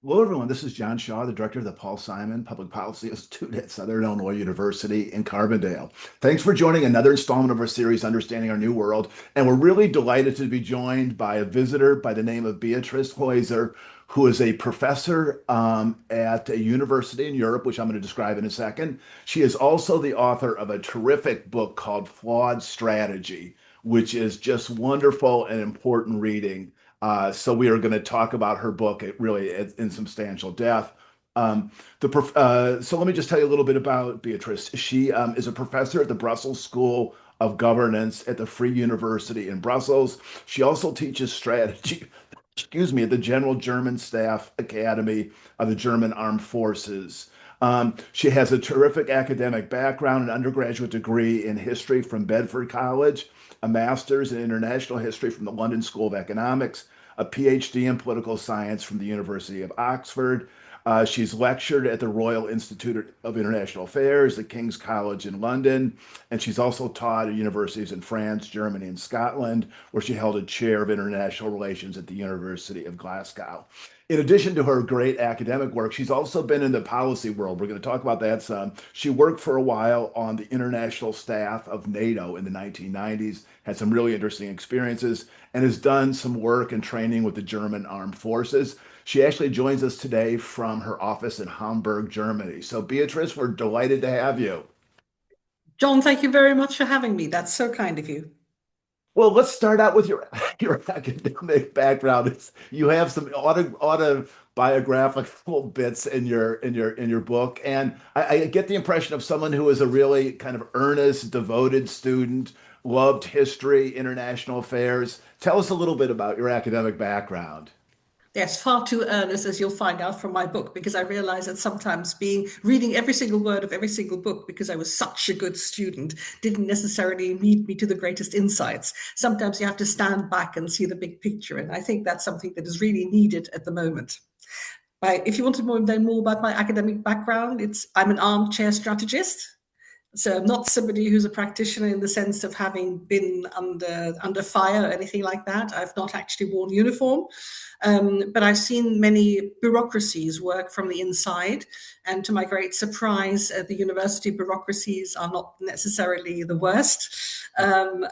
Hello, everyone. This is John Shaw, the director of the Paul Simon Public Policy Institute at Southern Illinois University in Carbondale. Thanks for joining another installment of our series, Understanding Our New World. And we're really delighted to be joined by a visitor by the name of Beatrice Heuser, who is a professor at a university in Europe, which I'm going to describe in a second. She is also the author of a terrific book called Flawed Strategy, which is just wonderful and important reading. So we are going to talk about her book in substantial depth. So let me just tell you a little bit about Beatrice. She is a professor at the Brussels School of Governance at the Free University in Brussels. She also teaches strategy, excuse me, at the General German Staff Academy of the German Armed Forces. She has a terrific academic background, an undergraduate degree in history from Bedford College, a master's in international history from the London School of Economics, a PhD in political science from the University of Oxford. She's lectured at the Royal Institute of International Affairs, the King's College in London, and she's also taught at universities in France, Germany, and Scotland, where she held a chair of international relations at the University of Glasgow. In addition to her great academic work, she's also been in the policy world. We're going to talk about that some. She worked for a while on the international staff of NATO in the 1990s, had some really interesting experiences, and has done some work and training with the German armed forces. She actually joins us today from her office in Hamburg, Germany. So, Beatrice, we're delighted to have you. John, thank you very much for having me. That's so kind of you. Well, let's start out with your your academic background. You have some autobiographical bits in your book, and I get the impression of someone who is a really kind of earnest, devoted student, loved history, international affairs. Tell us a little bit about your academic background. Yes, far too earnest, as you'll find out from my book, because I realize that sometimes reading every single word of every single book, because I was such a good student, didn't necessarily lead me to the greatest insights. Sometimes you have to stand back and see the big picture, and I think that's something that is really needed at the moment. If you want to know more about my academic background, I'm an armchair strategist. So I'm not somebody who's a practitioner in the sense of having been under fire or anything like that. I've not actually worn uniform, but I've seen many bureaucracies work from the inside. And to my great surprise, the university bureaucracies are not necessarily the worst. And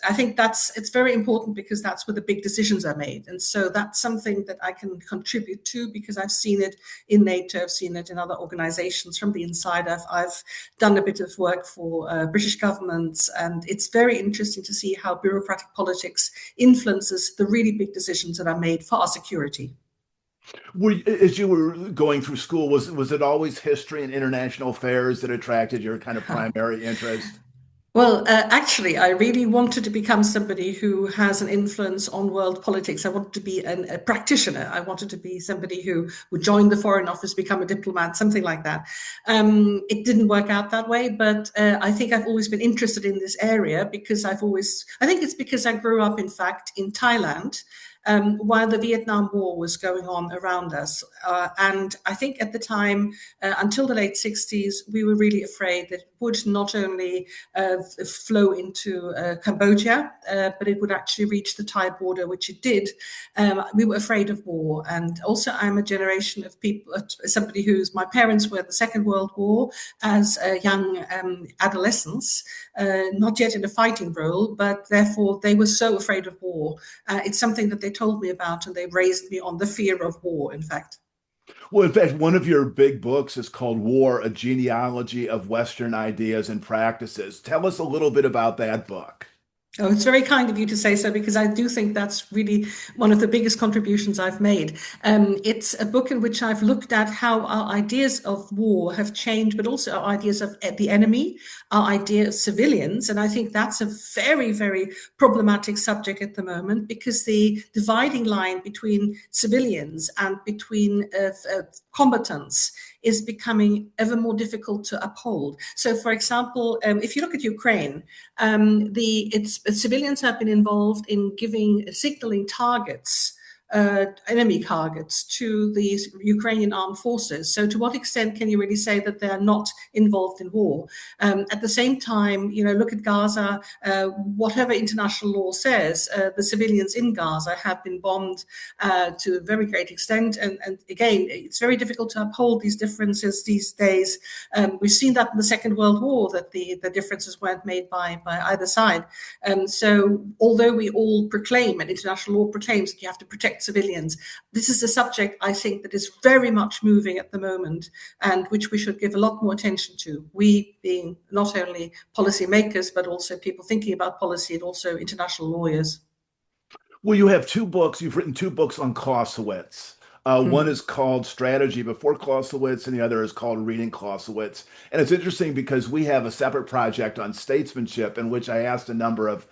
I think it's very important because that's where the big decisions are made. And so that's something that I can contribute to because I've seen it in NATO, I've seen it in other organizations from the inside. I've done a bit of work for British governments, and it's very interesting to see how bureaucratic politics influences the really big decisions that are made for our security. As you were going through school, was it always history and international affairs that attracted your kind of primary interest? Well, actually, I really wanted to become somebody who has an influence on world politics. I wanted to be a practitioner. I wanted to be somebody who would join the Foreign Office, become a diplomat, something like that. It didn't work out that way, but I think I've always been interested in this area because I think it's because I grew up, in fact, in Thailand. While the Vietnam War was going on around us. And I think at the time, until the late 60s, we were really afraid that it would not only flow into Cambodia, but it would actually reach the Thai border, which it did. We were afraid of war. And also, I'm a generation of people, somebody my parents were at the Second World War as young adolescents, not yet in a fighting role, but therefore they were so afraid of war. It's something that they told me about, and they raised me on the fear of war, in fact. Well, in fact, one of your big books is called War, A Genealogy of Western Ideas and Practices. Tell us a little bit about that book. Oh, it's very kind of you to say so because I do think that's really one of the biggest contributions I've made. It's a book in which I've looked at how our ideas of war have changed, but also our ideas of the enemy, our idea of civilians. And I think that's a very, very problematic subject at the moment because the dividing line between civilians and between combatants is becoming ever more difficult to uphold. So, for example, if you look at Ukraine, civilians have been involved in signaling targets enemy targets, to the Ukrainian armed forces. So to what extent can you really say that they're not involved in war? At the same time, look at Gaza. Whatever international law says, the civilians in Gaza have been bombed to a very great extent. And again, it's very difficult to uphold these differences these days. We've seen that in the Second World War, that the differences weren't made by either side. So although we all proclaim, and international law proclaims, that you have to protect civilians, this is a subject, I think, that is very much moving at the moment, and which we should give a lot more attention to. We being not only policymakers, but also people thinking about policy, and also international lawyers. Well, you have two books. You've written two books on Clausewitz. One Hmm. is called Strategy Before Clausewitz, and the other is called Reading Clausewitz. And it's interesting because we have a separate project on statesmanship in which I asked a number of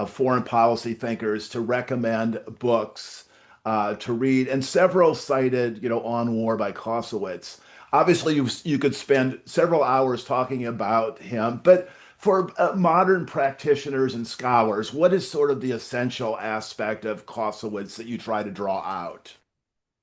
foreign policy thinkers to recommend books to read, and several cited, On War by Clausewitz. Obviously, you could spend several hours talking about him, but for modern practitioners and scholars, what is sort of the essential aspect of Clausewitz that you try to draw out?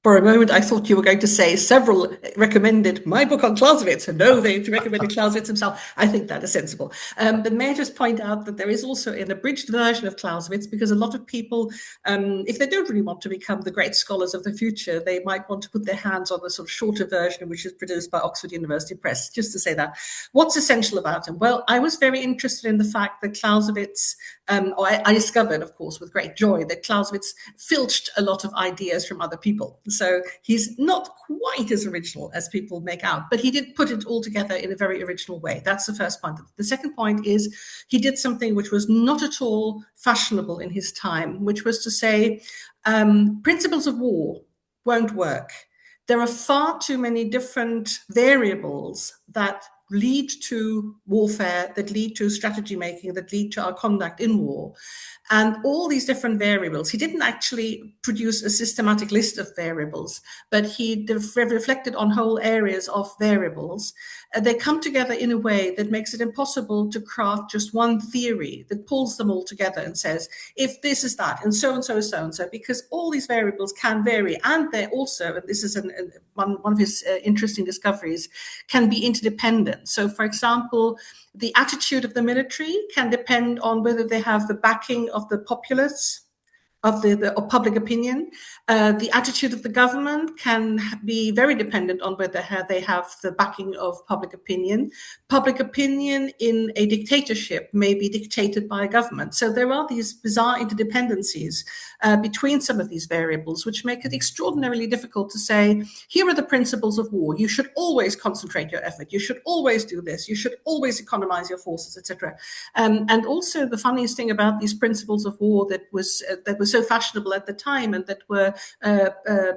For a moment, I thought you were going to say several recommended my book on Clausewitz. And no, they recommended Clausewitz himself. I think that is sensible. But may I just point out that there is also an abridged version of Clausewitz, because a lot of people, if they don't really want to become the great scholars of the future, they might want to put their hands on the sort of shorter version, which is produced by Oxford University Press, just to say that. What's essential about him? Well, I was very interested in the fact that Clausewitz, or I discovered, of course, with great joy, that Clausewitz filched a lot of ideas from other people. So he's not quite as original as people make out, but he did put it all together in a very original way. That's the first point. The second point is he did something which was not at all fashionable in his time, which was to say, principles of war won't work. There are far too many different variables that lead to warfare, that lead to strategy making, that lead to our conduct in war. And all these different variables, he didn't actually produce a systematic list of variables, but he reflected on whole areas of variables. They come together in a way that makes it impossible to craft just one theory that pulls them all together and says, if this is that, and so and so is so and so, because all these variables can vary. And they're also, and this is one of his interesting discoveries, can be interdependent. So, for example, the attitude of the military can depend on whether they have the backing of the populace, of public opinion. The attitude of the government can be very dependent on whether they have the backing of public opinion. Public opinion in a dictatorship may be dictated by a government. So there are these bizarre interdependencies between some of these variables, which make it extraordinarily difficult to say, here are the principles of war. You should always concentrate your effort. You should always do this. You should always economize your forces, etc. And also the funniest thing about these principles of war that was so fashionable at the time, and that were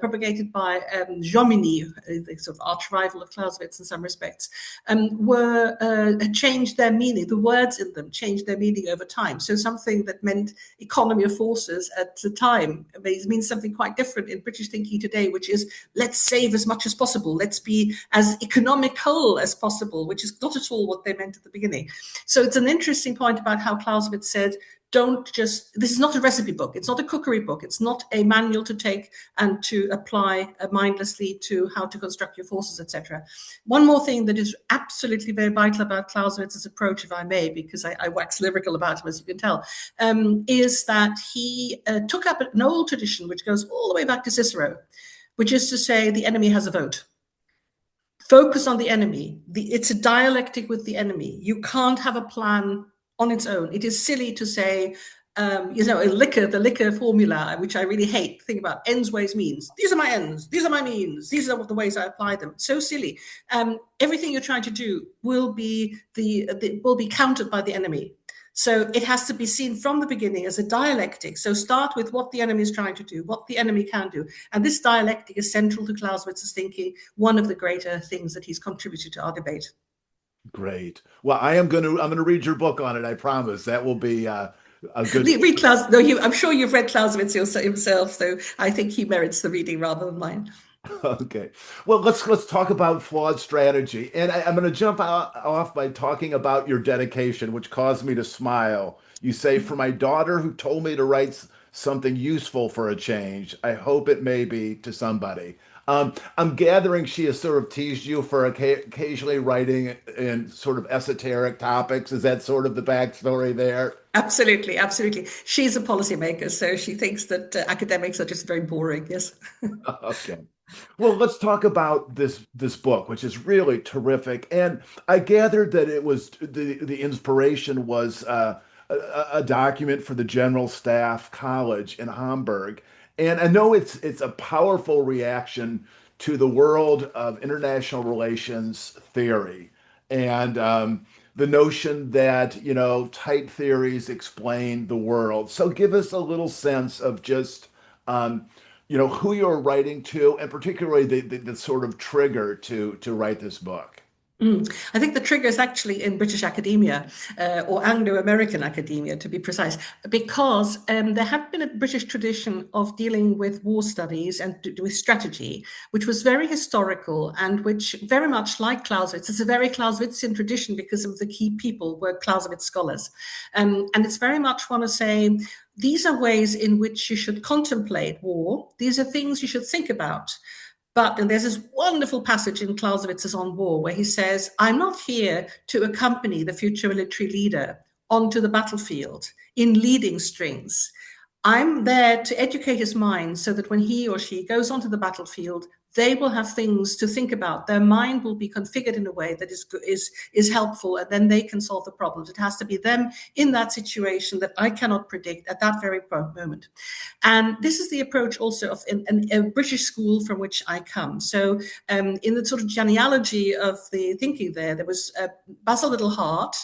propagated by Jomini, the sort of arch rival of Clausewitz in some respects, had changed their meaning. The words in them changed their meaning over time. So something that meant economy of forces at the time means something quite different in British thinking today, which is let's save as much as possible. Let's be as economical as possible, which is not at all what they meant at the beginning. So it's an interesting point about how Clausewitz said, this is not a recipe book. It's not a cookery book. It's not a manual to take and to apply mindlessly to how to construct your forces, etc. One more thing that is absolutely very vital about Clausewitz's approach, if I may, because I wax lyrical about him, as you can tell, is that he took up an old tradition which goes all the way back to Cicero, which is to say the enemy has a vote. Focus on the enemy. It's a dialectic with the enemy. You can't have a plan on its own. It is silly to say, the liquor formula, which I really hate. Think about ends, ways, means. These are my ends. These are my means. These are the ways I apply them. So silly. Everything you're trying to do will be countered by the enemy. So it has to be seen from the beginning as a dialectic. So start with what the enemy is trying to do, what the enemy can do. And this dialectic is central to Clausewitz's thinking, one of the greater things that he's contributed to our debate. Great. Well, I'm going to read your book on it. I promise. That will be a good. Read Claus. No, I'm sure you've read Clausewitz himself, so I think he merits the reading rather than mine. Okay. Well, let's talk about flawed strategy, and I'm going to jump off by talking about your dedication, which caused me to smile. You say, "For my daughter, who told me to write something useful for a change. I hope it may be to somebody. I'm gathering she has sort of teased you for occasionally writing in sort of esoteric topics. Is that sort of the backstory there? Absolutely, absolutely. She's a policymaker, so she thinks that academics are just very boring. Yes. Okay. Well, let's talk about this book, which is really terrific. And I gathered that it was the inspiration was a document for the General Staff College in Hamburg. And I know it's a powerful reaction to the world of international relations theory and the notion that, tight theories explain the world. So give us a little sense of just um, who you're writing to, and particularly the sort of trigger to write this book. I think the trigger is actually in British academia, or Anglo-American academia, to be precise, because there had been a British tradition of dealing with war studies and with strategy, which was very historical and which very much like Clausewitz. It's a very Clausewitzian tradition because of the key people were Clausewitz scholars. And it's very much want to say, these are ways in which you should contemplate war. These are things you should think about. And there's this wonderful passage in Clausewitz's On War where he says, I'm not here to accompany the future military leader onto the battlefield in leading strings. I'm there to educate his mind so that when he or she goes onto the battlefield, they will have things to think about. Their mind will be configured in a way that is helpful, and then they can solve the problems. It has to be them in that situation that I cannot predict at that very moment. And this is the approach also of a British school from which I come. So in the sort of genealogy of the thinking there was Basil Little Hart,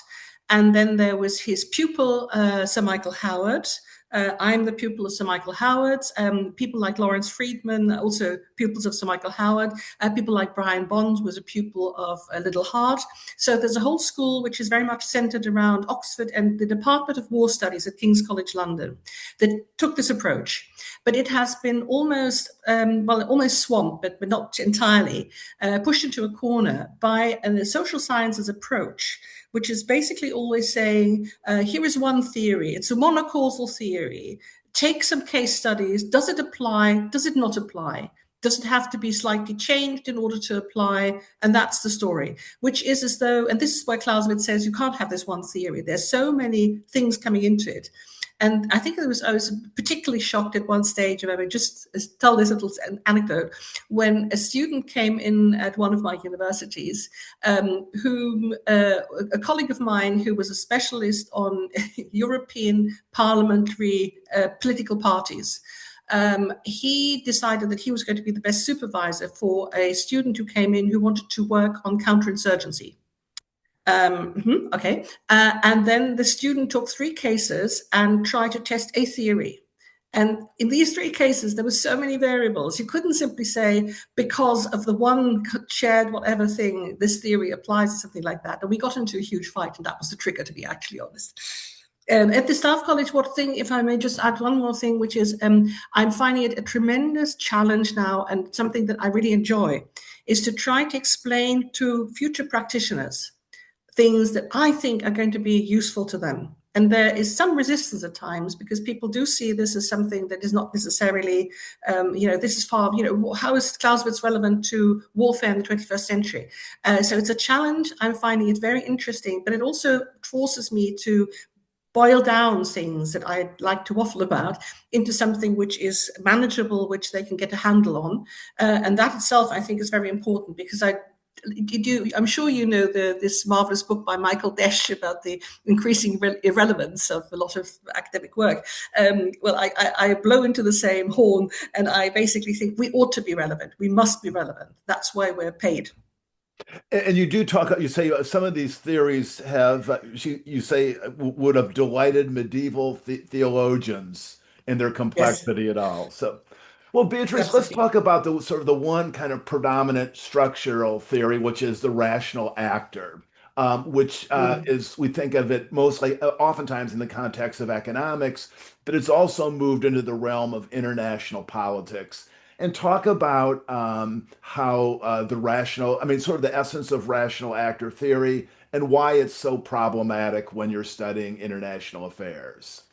and then there was his pupil, Sir Michael Howard. I'm the pupil of Sir Michael Howard. People like Lawrence Freedman, also pupils of Sir Michael Howard. People like Brian Bond was a pupil of Little Hart. So there's a whole school which is very much centered around Oxford and the Department of War Studies at King's College London that took this approach. But it has been almost swamped, but not entirely, pushed into a corner by a social sciences approach, which is basically always saying, here is one theory. It's a monocausal theory. Take some case studies. Does it apply? Does it not apply? Does it have to be slightly changed in order to apply? And that's the story, which is as though, and this is why Clausewitz says you can't have this one theory. There's so many things coming into it. And I think I was particularly shocked at one stage. I mean, just tell this little anecdote. When a student came in at one of my universities, whom a colleague of mine who was a specialist on European parliamentary political parties, he decided that he was going to be the best supervisor for a student who came in who wanted to work on counterinsurgency. Okay. And then the student took 3 cases and tried to test a theory. And in these 3 cases, there were so many variables. You couldn't simply say, because of the one shared whatever thing, this theory applies to something like that. And we got into a huge fight, and that was the trigger, to be actually honest. At the Staff College, what thing, if I may just add one more thing, which is I'm finding it a tremendous challenge now, and something that I really enjoy, is to try to explain to future practitioners things that I think are going to be useful to them. And there is some resistance at times because people do see this as something that is not necessarily, this is far, how is Clausewitz relevant to warfare in the 21st century? So it's a challenge. I'm finding it very interesting, but it also forces me to boil down things that I like to waffle about into something which is manageable, which they can get a handle on. And that itself, I think, is very important because I'm sure you know this marvelous book by Michael Desch about the increasing irrelevance of a lot of academic work. Well, I blow into the same horn, and I basically think we ought to be relevant. We must be relevant. That's why we're paid. And you do talk, you say some of these theories have, you say, would have delighted medieval theologians in their Yes, complexity at all. So, well, Beatrice, let's absolutely. talk about the sort of the one kind of predominant structural theory, which is the rational actor, which Mm. is, we think of it mostly, oftentimes in the context of economics, but it's also moved into the realm of international politics and talk about how the rational, I mean, sort of the essence of rational actor theory and why it's so problematic when you're studying international affairs.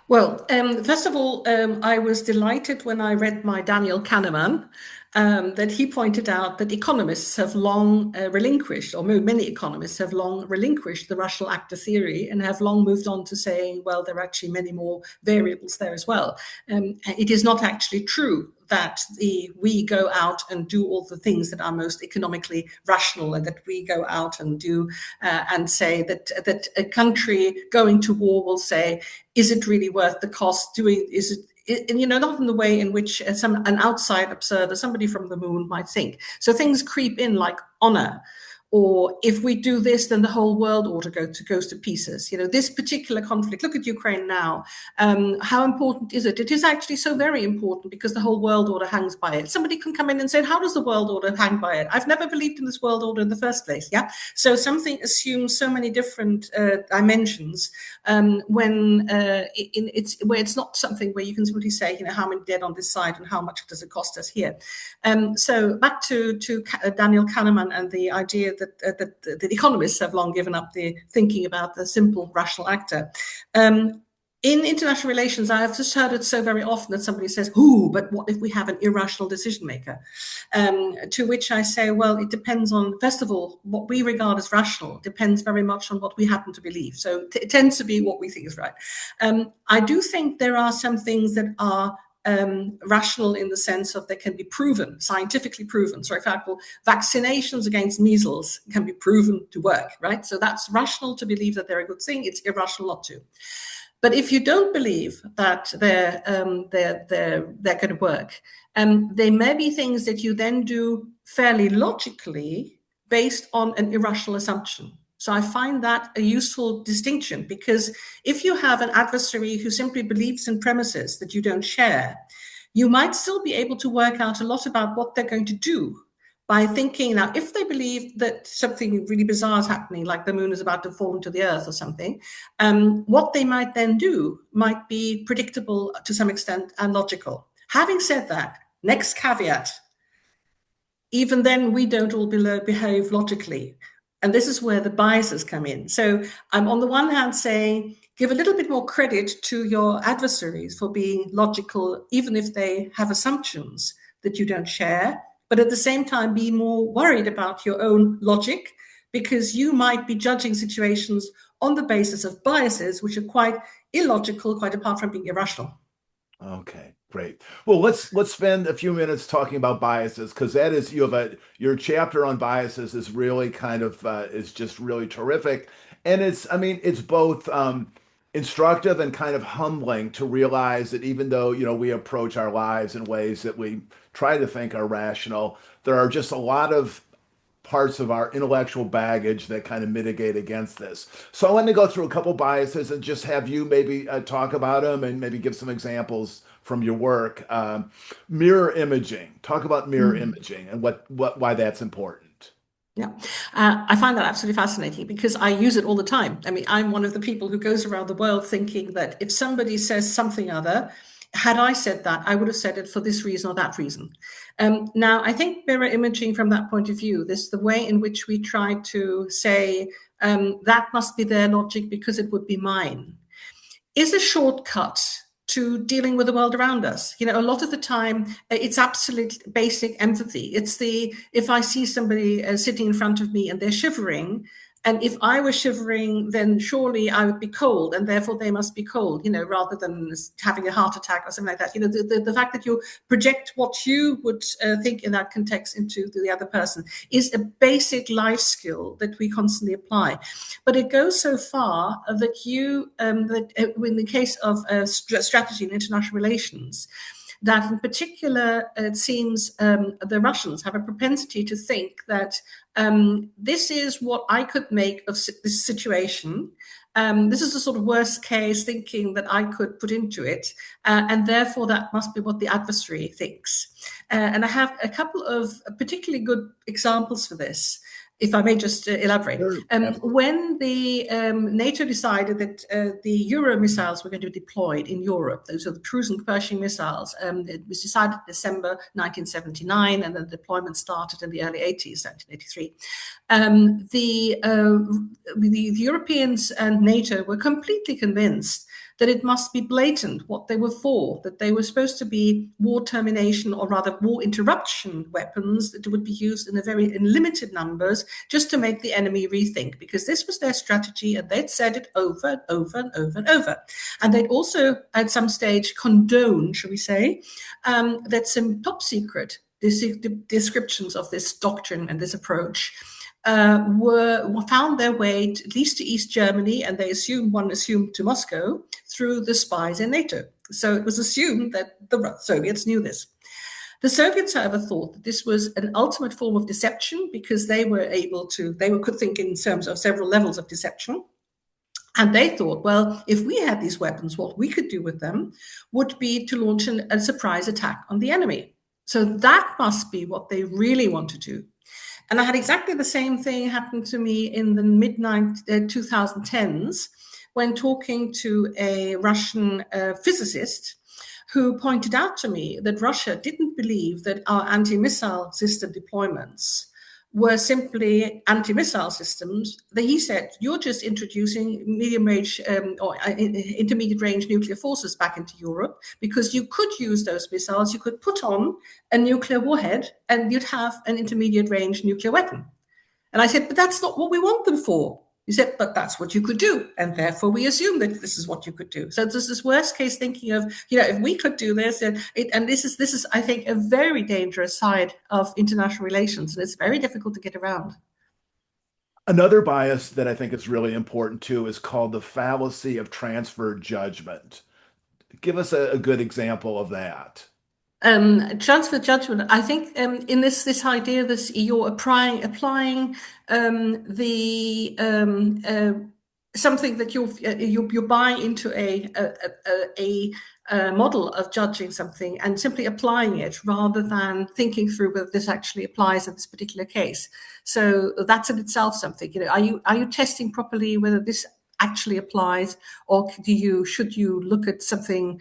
Well, first of all, I was delighted when I read my Daniel Kahneman that he pointed out that economists have long relinquished, or many economists have long relinquished the rational actor theory and have long moved on to saying, well, there are actually many more variables there as well. It is not actually true that we go out and do all the things that are most economically rational, and that we go out and do and say that a country going to war will say, is it really worth the cost? Is it, not in the way in which an outside observer, somebody from the moon, might think. So things creep in like honor, or if we do this, then the whole world order goes to pieces. This particular conflict, look at Ukraine now. How important is it? It is actually so very important because the whole world order hangs by it. Somebody can come in and say, how does the world order hang by it? I've never believed in this world order in the first place. Yeah. So something assumes so many different dimensions when it's not something where you can simply say, how many dead on this side and how much does it cost us here. So back to Daniel Kahneman and the idea that the economists have long given up the thinking about the simple rational actor. In international relations, I have just heard it so very often that somebody says, but what if we have an irrational decision maker? To which I say, well, it depends on, first of all, what we regard as rational depends very much on what we happen to believe. So it tends to be what we think is right. I do think there are some things that are rational in the sense of they can be proven, scientifically proven. So, for example, vaccinations against measles can be proven to work, right? So that's rational to believe that they're a good thing. It's irrational not to. But if you don't believe that they're going to work, there may be things that you then do fairly logically based on an irrational assumption. So I find that a useful distinction, because if you have an adversary who simply believes in premises that you don't share, you might still be able to work out a lot about what they're going to do by thinking, now, if they believe that something really bizarre is happening, like the moon is about to fall into the earth or something, what they might then do might be predictable to some extent and logical. Having said that, next caveat, even then we don't all behave logically. And this is where the biases come in. So I'm on the one hand saying, give a little bit more credit to your adversaries for being logical, even if they have assumptions that you don't share, but at the same time, be more worried about your own logic, because you might be judging situations on the basis of biases, which are quite illogical, quite apart from being irrational. Okay, great. Well, let's spend a few minutes talking about biases, because that is, your chapter on biases is really kind of is just really terrific, and it's both instructive and kind of humbling to realize that even though we approach our lives in ways that we try to think are rational, there are just a lot of parts of our intellectual baggage that kind of mitigate against this. So let me go through a couple biases and just have you maybe talk about them and maybe give some examples from your work. Mirror imaging. Talk about mirror imaging and why that's important. Yeah, I find that absolutely fascinating because I use it all the time. I mean, I'm one of the people who goes around the world thinking that if somebody says something other, had I said that, I would have said it for this reason or that reason. Now, I think mirror imaging from that point of view, the way in which we try to say that must be their logic because it would be mine, is a shortcut to dealing with the world around us. A lot of the time, it's absolute basic empathy. It's if I see somebody sitting in front of me and they're shivering, and if I were shivering, then surely I would be cold, and therefore they must be cold, rather than having a heart attack or something like that. The fact that you project what you would think in that context into the other person is a basic life skill that we constantly apply. But it goes so far that in the case of strategy in international relations, that in particular, it seems the Russians have a propensity to think that this is what I could make of this situation. This is the sort of worst case thinking that I could put into it, and therefore that must be what the adversary thinks. And I have a couple of particularly good examples for this, if I may just elaborate. Sure. When the NATO decided that the Euro missiles were going to be deployed in Europe, those are the cruise and Pershing missiles, it was decided in December 1979, and the deployment started in the early 80s, 1983. The Europeans and NATO were completely convinced that it must be blatant what they were for, that they were supposed to be war termination, or rather war interruption weapons that would be used in limited numbers, just to make the enemy rethink, because this was their strategy, and they'd said it over and over and over and over. And they'd also, at some stage, condoned, shall we say, that some top secret descriptions of this doctrine and this approach found their way at least to East Germany, and one assumed to Moscow, through the spies in NATO. So it was assumed that the Soviets knew this. The Soviets, however, thought that this was an ultimate form of deception, because they could think in terms of several levels of deception. And they thought, well, if we had these weapons, what we could do with them would be to launch a surprise attack on the enemy. So that must be what they really want to do. And I had exactly the same thing happen to me in the mid-2010s when talking to a Russian physicist who pointed out to me that Russia didn't believe that our anti-missile system deployments were simply anti-missile systems. He said, you're just introducing medium-range or intermediate-range nuclear forces back into Europe, because you could use those missiles, you could put on a nuclear warhead, and you'd have an intermediate-range nuclear weapon. And I said, but that's not what we want them for. He said, but that's what you could do, and therefore we assume that this is what you could do. So there's this worst case thinking of, if we could do this, and this is, I think, a very dangerous side of international relations, and it's very difficult to get around. Another bias that I think is really important too is called the fallacy of transfer judgment. Give us a good example of that. Transfer judgment. I think in this idea, you're applying something that you're buying into a model of judging something and simply applying it, rather than thinking through whether this actually applies in this particular case. So that's in itself something. Are you testing properly whether this actually applies, or should you look at something,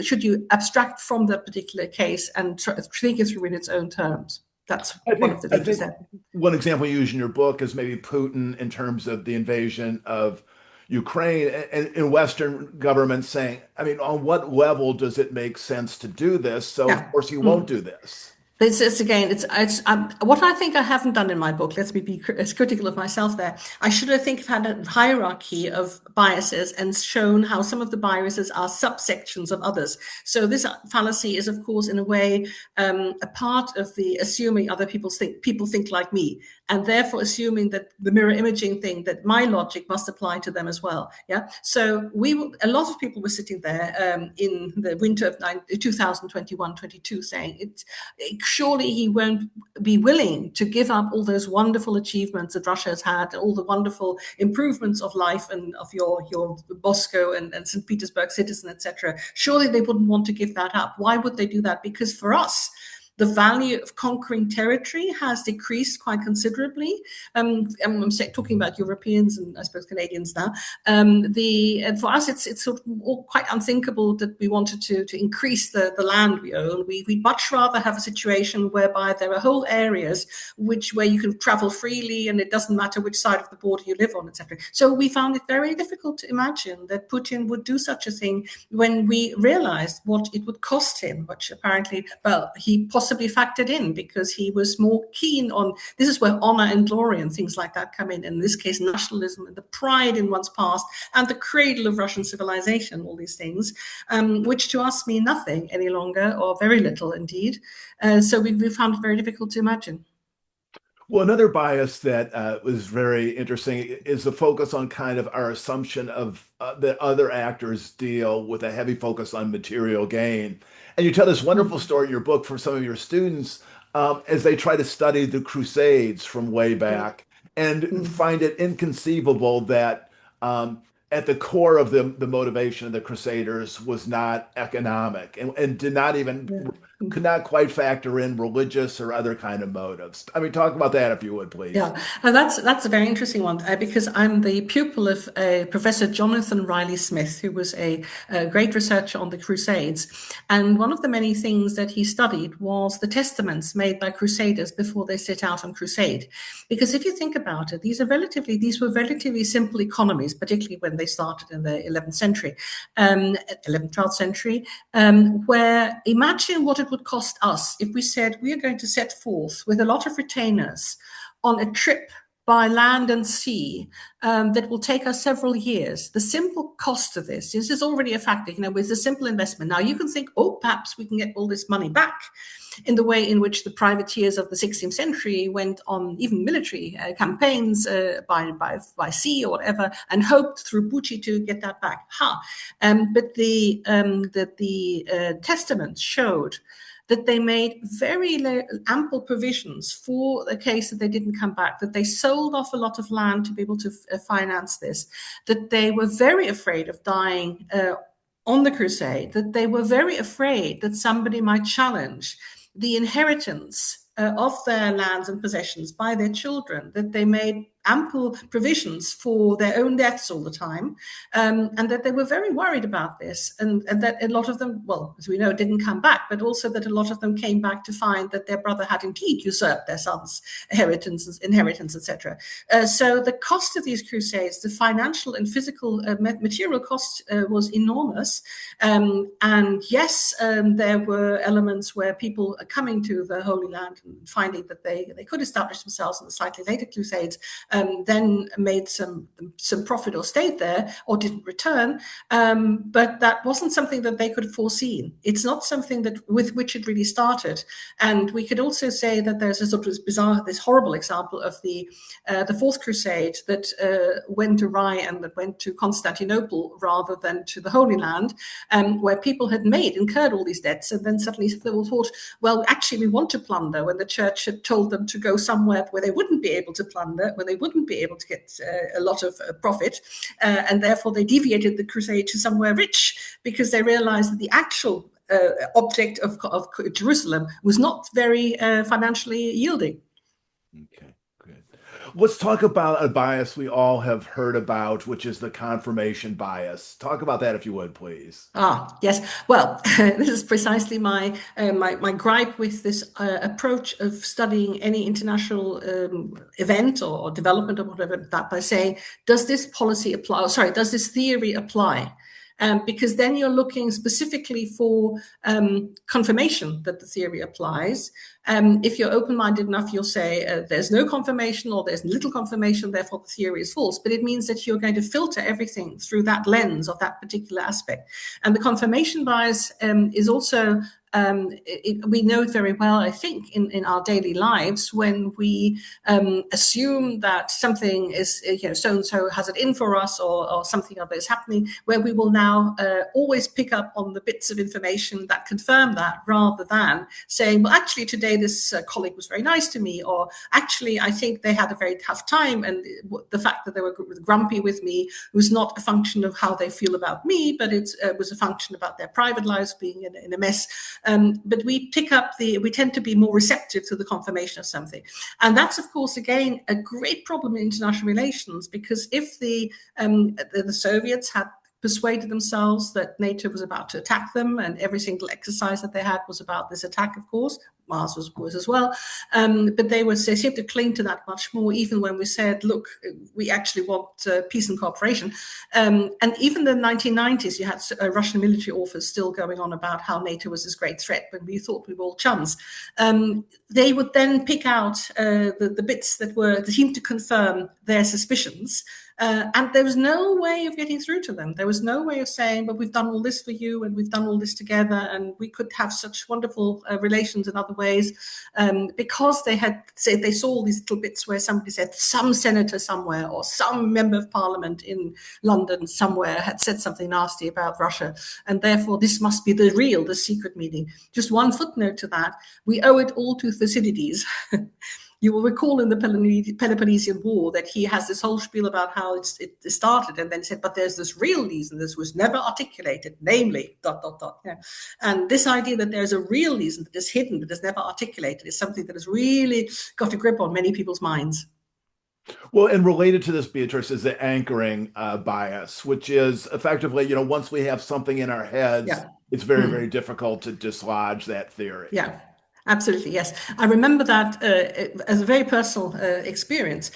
should you abstract from that particular case and think it through in its own terms? That's one of the things you said. One example you use in your book is maybe Putin in terms of the invasion of Ukraine, and Western governments saying, I mean, on what level does it make sense to do this? So of course you won't do this. It's again, what I think I haven't done in my book. Let me be as critical of myself there. I should, I think, have had a hierarchy of biases and shown how some of the biases are subsections of others. So this fallacy is, of course, in a way, a part of the assuming other people think like me, and therefore assuming that the mirror imaging thing, that my logic must apply to them as well. Yeah. So a lot of people were sitting there in the winter of 2021-22 saying surely he won't be willing to give up all those wonderful achievements that Russia has had, all the wonderful improvements of life and of your Moscow and St. Petersburg citizen, etc. Surely they wouldn't want to give that up. Why would they do that? Because for us, the value of conquering territory has decreased quite considerably. I'm talking about Europeans and I suppose Canadians now. For us, it's sort of all quite unthinkable that we wanted to increase the land we own. We'd much rather have a situation whereby there are whole areas where you can travel freely, and it doesn't matter which side of the border you live on, etc. So we found it very difficult to imagine that Putin would do such a thing when we realized what it would cost him, which apparently, well, he possibly factored in, because he was more keen on, this is where honor and glory and things like that come in this case, nationalism and the pride in one's past and the cradle of Russian civilization, all these things, which to us mean nothing any longer, or very little indeed. So we found it very difficult to imagine. Well, another bias that was very interesting is the focus on kind of our assumption of that other actors deal with a heavy focus on material gain. And you tell this wonderful story in your book for some of your students as they try to study the Crusades from way back and find it inconceivable that at the core of the motivation of the Crusaders was not economic and did not even could not quite factor in religious or other kind of motives. I mean, talk about that if you would, please. Yeah, and that's a very interesting one because I'm the pupil of Professor Jonathan Riley Smith, who was a great researcher on the Crusades. And one of the many things that he studied was the testaments made by Crusaders before they set out on crusade. Because if you think about it, these were relatively simple economies, particularly when they started in the 11th century, 11th, 12th century, where imagine what it would cost us if we said we are going to set forth with a lot of retainers on a trip by land and sea that will take us several years. The simple cost of this is already a factor. It's a simple investment. Now you can think, oh, perhaps we can get all this money back in the way in which the privateers of the 16th century went on even military campaigns by sea or whatever, and hoped through booty to get that back. But the testaments showed that they made very ample provisions for the case that they didn't come back, that they sold off a lot of land to be able to finance this, that they were very afraid of dying on the crusade, that they were very afraid that somebody might challenge the inheritance of their lands and possessions by their children, that they made ample provisions for their own deaths all the time, and that they were very worried about this, and that a lot of them, well, as we know, didn't come back, but also that a lot of them came back to find that their brother had indeed usurped their son's inheritance, etc. So the cost of these crusades, the financial and physical material cost was enormous, and yes, there were elements where people are coming to the Holy Land and finding that they could establish themselves in the slightly later crusades, then made some profit or stayed there or didn't return. But that wasn't something that they could have foreseen. It's not something that with which it really started. And we could also say that there's a sort of bizarre, this horrible example of the Fourth Crusade that went awry and that went to Constantinople rather than to the Holy Land, where people had incurred all these debts, and then suddenly they all thought, well, actually we want to plunder, when the church had told them to go somewhere where they wouldn't be able to plunder, where they wouldn't be able to get a lot of profit, and therefore they deviated the crusade to somewhere rich, because they realized that the actual object of Jerusalem was not very financially yielding. Okay, good. Let's talk about a bias we all have heard about, which is the confirmation bias. Talk about that if you would, please. Yes. Well, this is precisely my gripe with this approach of studying any international event or development or whatever, that by saying, does this policy apply? Sorry, does this theory apply? Because then you're looking specifically for confirmation that the theory applies. If you're open-minded enough, you'll say there's no confirmation or there's little confirmation, therefore the theory is false. But it means that you're going to filter everything through that lens of that particular aspect. And the confirmation bias is also we know it very well, I think, in our daily lives, when we assume that something is, so-and-so has it in for us, or something other is happening, where we will now always pick up on the bits of information that confirm that, rather than saying, well, actually, today this colleague was very nice to me, or actually, I think they had a very tough time, and the fact that they were grumpy with me was not a function of how they feel about me, but it was a function about their private lives being in a mess. But we tend to be more receptive to the confirmation of something. And that's, of course, again, a great problem in international relations, because if the Soviets had persuaded themselves that NATO was about to attack them, and every single exercise that they had was about this attack, of course, Mars was as well. But they seemed to cling to that much more, even when we said, look, we actually want peace and cooperation. And even in the 1990s, you had Russian military authors still going on about how NATO was this great threat when we thought we were all chums. They would then pick out the bits that seemed to confirm their suspicions. And there was no way of getting through to them. There was no way of saying, but we've done all this for you, and we've done all this together, and we could have such wonderful relations in other ways, because they saw all these little bits where somebody said some senator somewhere or some member of parliament in London somewhere had said something nasty about Russia, and therefore this must be the secret meeting. Just one footnote to that: we owe it all to Thucydides. You will recall in the Peloponnesian War that he has this whole spiel about how it started, and then said, but there's this real reason, this was never articulated, namely, ... Yeah. And this idea that there's a real reason that is hidden, that is never articulated, is something that has really got a grip on many people's minds. Well, and related to this, Beatrice, is the anchoring bias, which is effectively, once we have something in our heads, it's very, very difficult to dislodge that theory. Yeah. Absolutely, yes. I remember that as a very personal experience.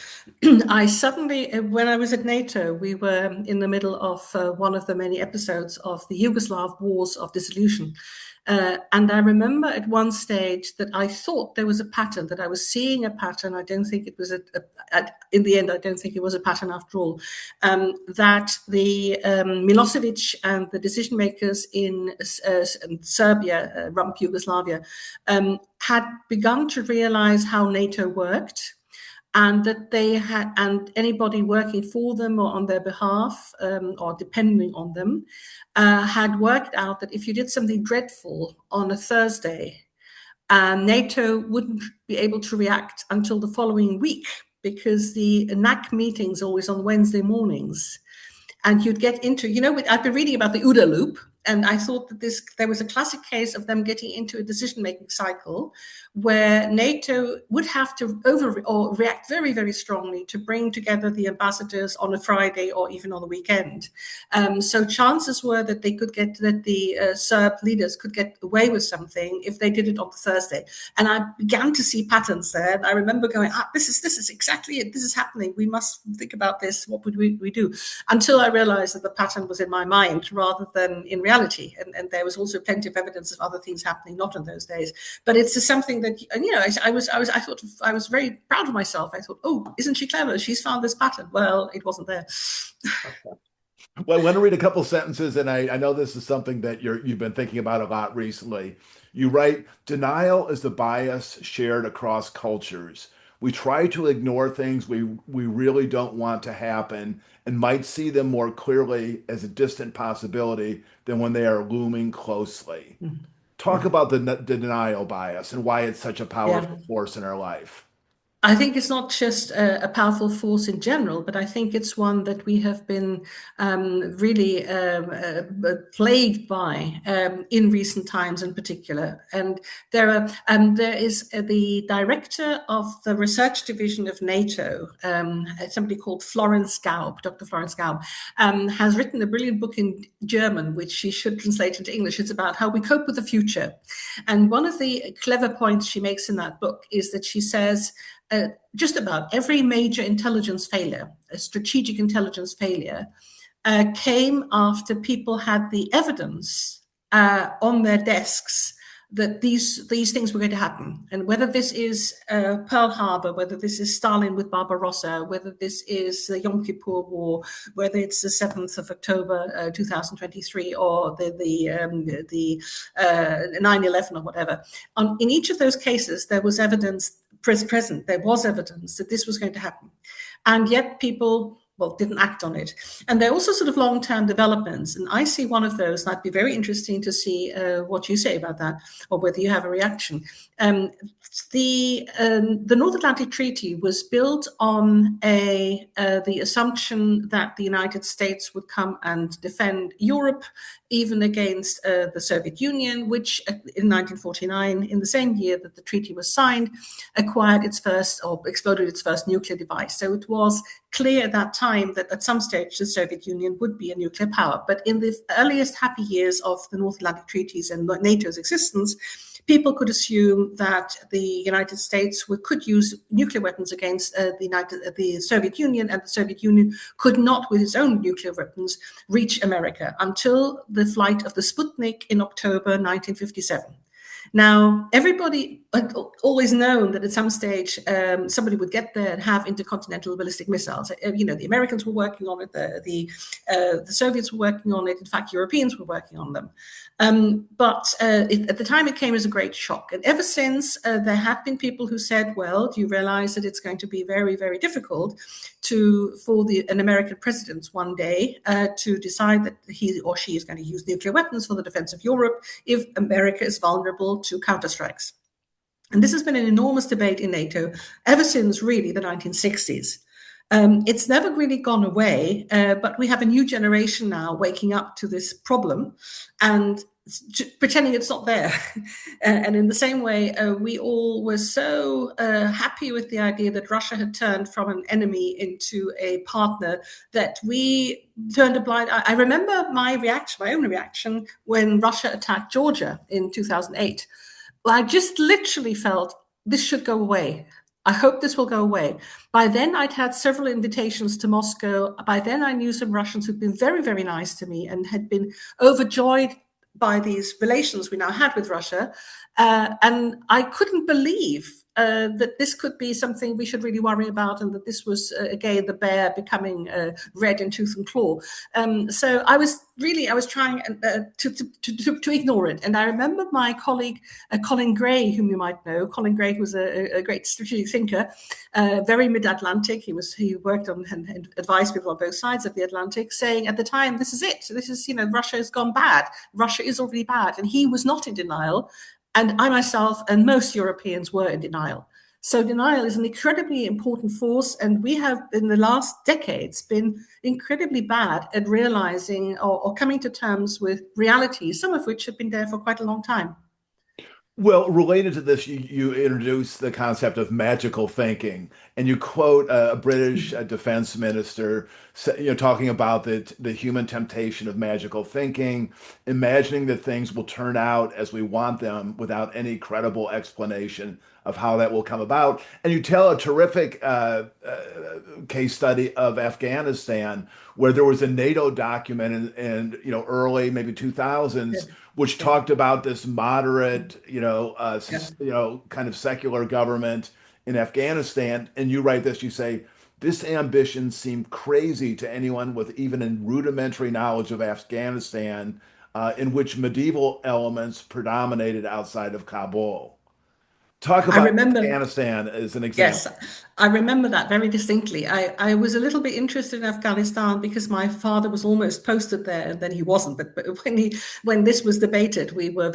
I suddenly, when I was at NATO, we were in the middle of one of the many episodes of the Yugoslav Wars of Dissolution. And I remember at one stage that I thought there was a pattern, that I was seeing a pattern. I don't think it was in the end, I don't think it was a pattern after all. That the Milosevic and the decision makers in Serbia, rump Yugoslavia, had begun to realize how NATO worked, and that they had, and anybody working for them or on their behalf or depending on them, had worked out that if you did something dreadful on a Thursday, NATO wouldn't be able to react until the following week, because the NAC meeting's always on Wednesday mornings. And you'd get into, I've been reading about the OODA loop, and I thought that there was a classic case of them getting into a decision-making cycle where NATO would have to react very, very strongly to bring together the ambassadors on a Friday or even on the weekend. So chances were that the Serb leaders could get away with something if they did it on the Thursday. And I began to see patterns there. And I remember going, this is exactly it. This is happening. We must think about this. What would we do? Until I realized that the pattern was in my mind rather than in reality. And there was also plenty of evidence of other things happening, not on those days. But it's just something that, I was very proud of myself. I thought, oh, isn't she clever? She's found this pattern. Well, it wasn't there. Well, I want to read a couple sentences, and I know this is something that you've been thinking about a lot recently. You write, denial is the bias shared across cultures. We try to ignore things we really don't want to happen and might see them more clearly as a distant possibility than when they are looming closely. Mm-hmm. Talk about the denial bias and why it's such a powerful force in our life. I think it's not just a powerful force in general, but I think it's one that we have been really plagued by in recent times in particular. And there is the director of the research division of NATO, somebody called Florence Gaub, Dr. Florence Gaub, has written a brilliant book in German, which she should translate into English. It's about how we cope with the future. And one of the clever points she makes in that book is that she says, just about every major intelligence failure, a strategic intelligence failure, came after people had the evidence on their desks that these things were going to happen. And whether this is Pearl Harbor, whether this is Stalin with Barbarossa, whether this is the Yom Kippur War, whether it's the 7th of October 2023, or the 9/11 or whatever. In each of those cases, there was evidence present. There was evidence that this was going to happen. And yet people, didn't act on it. And there are also sort of long-term developments. And I see one of those, and that'd be very interesting to see what you say about that, or whether you have a reaction. The North Atlantic Treaty was built on the assumption that the United States would come and defend Europe, even against the Soviet Union, which in 1949, in the same year that the treaty was signed, acquired its first, or exploded its first nuclear device. So it was clear at that time that at some stage the Soviet Union would be a nuclear power. But in the earliest happy years of the North Atlantic treaties and NATO's existence, people could assume that the United States could use nuclear weapons against the Soviet Union, and the Soviet Union could not, with its own nuclear weapons, reach America until the flight of the Sputnik in October 1957. Now, everybody had always known that at some stage somebody would get there and have intercontinental ballistic missiles. The Americans were working on it, the Soviets were working on it. In fact, Europeans were working on them. But at the time, it came as a great shock. And ever since, there have been people who said, well, do you realize that it's going to be very, very difficult for an American president one day to decide that he or she is going to use nuclear weapons for the defense of Europe if America is vulnerable to counterstrikes. And this has been an enormous debate in NATO ever since really the 1960s. It's never really gone away, but we have a new generation now waking up to this problem and pretending it's not there. And in the same way, we all were so happy with the idea that Russia had turned from an enemy into a partner that we turned a blind eye. I remember my own reaction, when Russia attacked Georgia in 2008. I just literally felt this should go away. I hope this will go away. By then, I'd had several invitations to Moscow. By then, I knew some Russians who'd been very, very nice to me and had been overjoyed by these relations we now had with Russia. And I couldn't believe that this could be something we should really worry about, and that this was, again, the bear becoming red in tooth and claw. So I was trying to ignore it. And I remember my colleague, Colin Gray, whom you might know. Colin Gray was a great strategic thinker, very mid-Atlantic. He worked on and advised people on both sides of the Atlantic, saying at the time, this is it. This is, Russia has gone bad. Russia is already bad. And he was not in denial. And I myself and most Europeans were in denial. So denial is an incredibly important force. And we have, in the last decades, been incredibly bad at realizing or coming to terms with realities, some of which have been there for quite a long time. Well, related to this, you introduce the concept of magical thinking, and you quote a British defense minister, talking about the human temptation of magical thinking, imagining that things will turn out as we want them without any credible explanation of how that will come about. And you tell a terrific case study of Afghanistan, where there was a NATO document in early maybe 2000s, which talked about this moderate, kind of secular government in Afghanistan. And you write this, you say, this ambition seemed crazy to anyone with even a rudimentary knowledge of Afghanistan, in which medieval elements predominated outside of Kabul. Talk I about remember, Afghanistan as an yes, example. I remember that very distinctly. I was a little bit interested in Afghanistan because my father was almost posted there, and then he wasn't. But when this was debated, we were